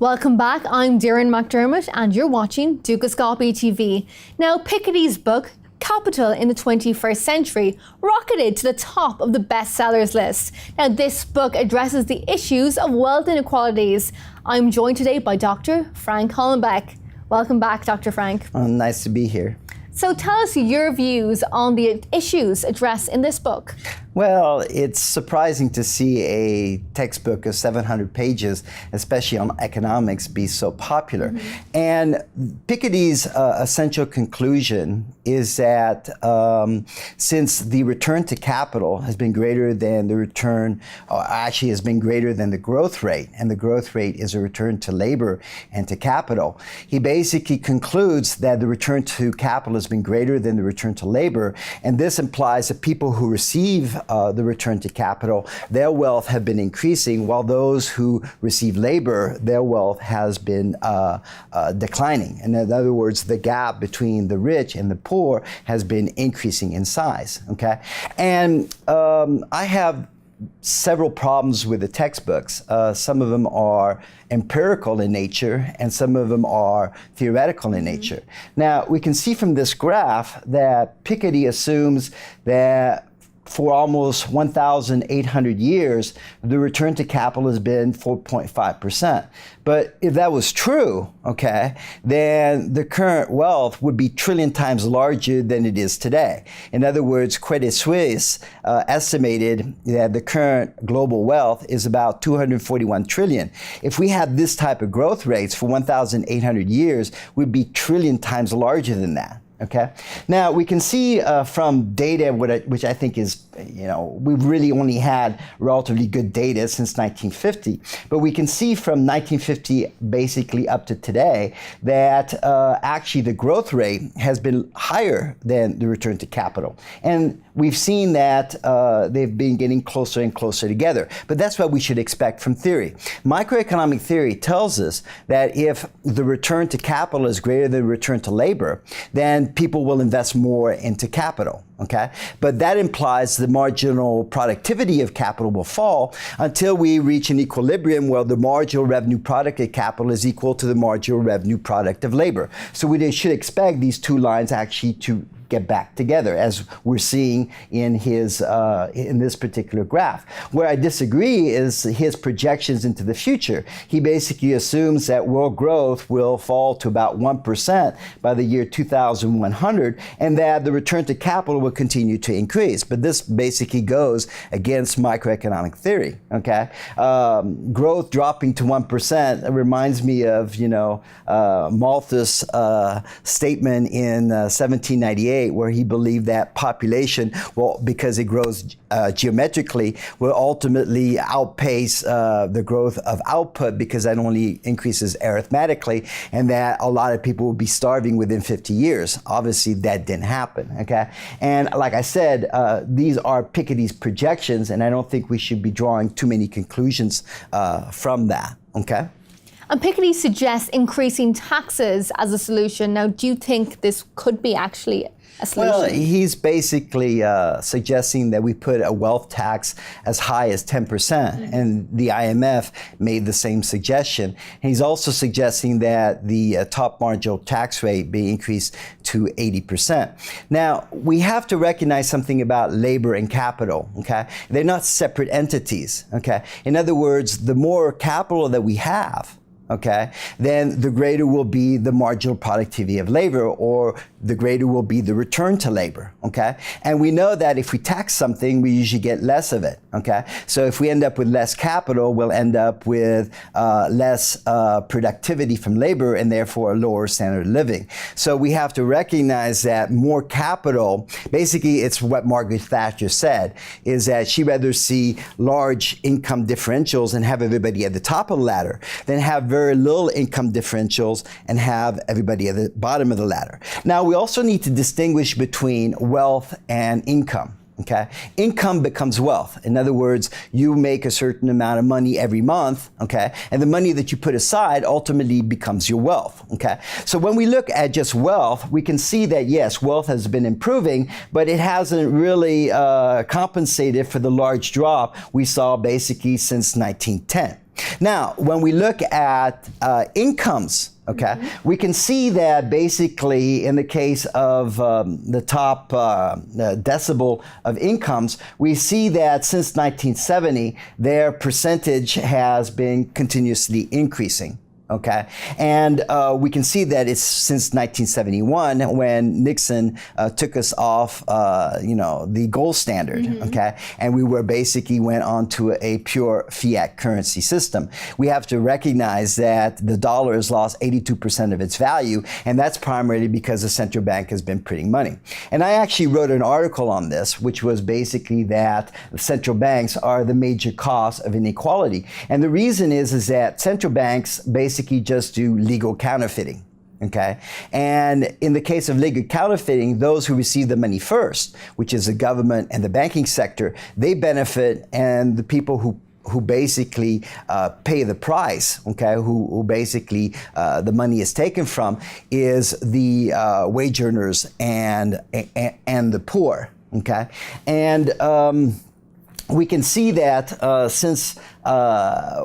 Welcome back. I'm Darren McDermott and you're watching Dúchascápí TV. Now, Piketty's book, Capital in the 21st Century, rocketed to the top of the bestsellers list. Now, this book addresses the issues of wealth inequalities. I'm joined today by Dr. Frank Hollenbeck. Welcome back, Dr. Frank. Oh, nice to be here. So tell us your views on the issues addressed in this book. Well, it's surprising to see a textbook of 700 pages, especially on economics, be so popular. And Piketty's essential conclusion is that since the return to capital has been greater than the return, or actually has been greater than the growth rate, and the growth rate is a return to labor and to capital, he basically concludes that the return to capital has been greater than the return to labor, and this implies that people who receive the return to capital, their wealth have been increasing, while those who receive labor, their wealth has been declining. And in other words, the gap between the rich and the poor has been increasing in size, okay? And I have several problems with the textbooks. Some of them are empirical in nature, and some of them are theoretical in nature. Now, we can see from this graph that Piketty assumes that for almost 1,800 years, the return to capital has been 4.5%. But if that was true, okay, then the current wealth would be trillion times larger than it is today. In other words, Credit Suisse estimated that the current global wealth is about 241 trillion. If we had this type of growth rates for 1,800 years, we'd be trillion times larger than that. Okay. Now we can see from data, which I think is, we've really only had relatively good data since 1950, but we can see from 1950 basically up to today that actually the growth rate has been higher than the return to capital. And we've seen that they've been getting closer and closer together. But that's what we should expect from theory. Microeconomic theory tells us that if the return to capital is greater than the return to labor, then people will invest more into capital, okay? But that implies the marginal productivity of capital will fall until we reach an equilibrium where the marginal revenue product of capital is equal to the marginal revenue product of labor. So we should expect these two lines actually to get back together, as we're seeing in his in this particular graph. Where I disagree is his projections into the future. He basically assumes that world growth will fall to about 1% by the year 2100, and that the return to capital will continue to increase. But this basically goes against microeconomic theory. Okay, growth dropping to 1% reminds me of Malthus' statement in 1798. Where he believed that population, well, because it grows geometrically, will ultimately outpace the growth of output because that only increases arithmetically, and that a lot of people will be starving within 50 years. Obviously, that didn't happen, okay? And like I said, these are Piketty's projections, and I don't think we should be drawing too many conclusions from that, okay? And Piketty suggests increasing taxes as a solution. Now, do you think this could be actually a solution? Well, he's basically suggesting that we put a wealth tax as high as 10%, and the IMF made the same suggestion. And he's also suggesting that the top marginal tax rate be increased to 80%. Now, we have to recognize something about labor and capital, okay? They're not separate entities, okay? In other words, the more capital that we have, okay, then the greater will be the marginal productivity of labor, or the greater will be the return to labor, okay? And we know that if we tax something, we usually get less of it, okay? So if we end up with less capital, we'll end up with less productivity from labor, and therefore a lower standard of living. So we have to recognize that more capital, basically it's what Margaret Thatcher said, is that she'd rather see large income differentials and have everybody at the top of the ladder than have very little income differentials and have everybody at the bottom of the ladder. Now, we also need to distinguish between wealth and income. Okay, income becomes wealth. In other words, you make a certain amount of money every month, okay, and the money that you put aside ultimately becomes your wealth, okay? So when we look at just wealth, we can see that yes, wealth has been improving, but it hasn't really compensated for the large drop we saw basically since 1910. Now, when we look at incomes, okay, we can see that basically in the case of the top decibel of incomes, we see that since 1970, their percentage has been continuously increasing. Okay, and we can see that it's since 1971 when Nixon took us off, the gold standard. Okay, and we basically went on to a pure fiat currency system. We have to recognize that the dollar has lost 82% of its value, and that's primarily because the central bank has been printing money. And I actually wrote an article on this, which was basically that central banks are the major cause of inequality, and the reason is that central banks basically just do legal counterfeiting. Okay, and in the case of legal counterfeiting, those who receive the money first, which is the government and the banking sector, they benefit, and the people who basically pay the price, okay, who basically the money is taken from, is the wage earners and the poor. Okay, and we can see that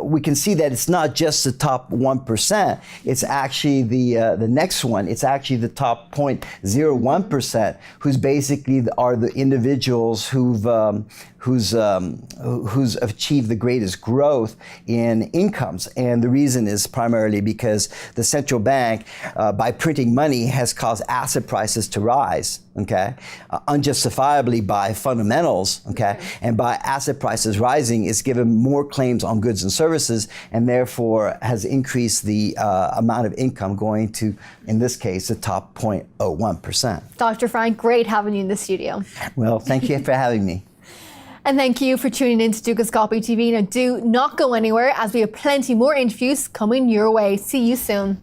we can see that it's not just the top 1%, it's actually the next one. It's actually the top 0.01% who's basically are the individuals who've achieved the greatest growth in incomes. And the reason is primarily because the central bank, by printing money, has caused asset prices to rise, okay, unjustifiably by fundamentals, okay, and by asset prices rising, it's given more claims on goods and services, and therefore has increased the amount of income going to, in this case, the top 0.01%. Dr. Frank, great having you in the studio. Well, thank you for having me. And thank you for tuning in to Dukascopy TV. Now, do not go anywhere, as we have plenty more interviews coming your way. See you soon.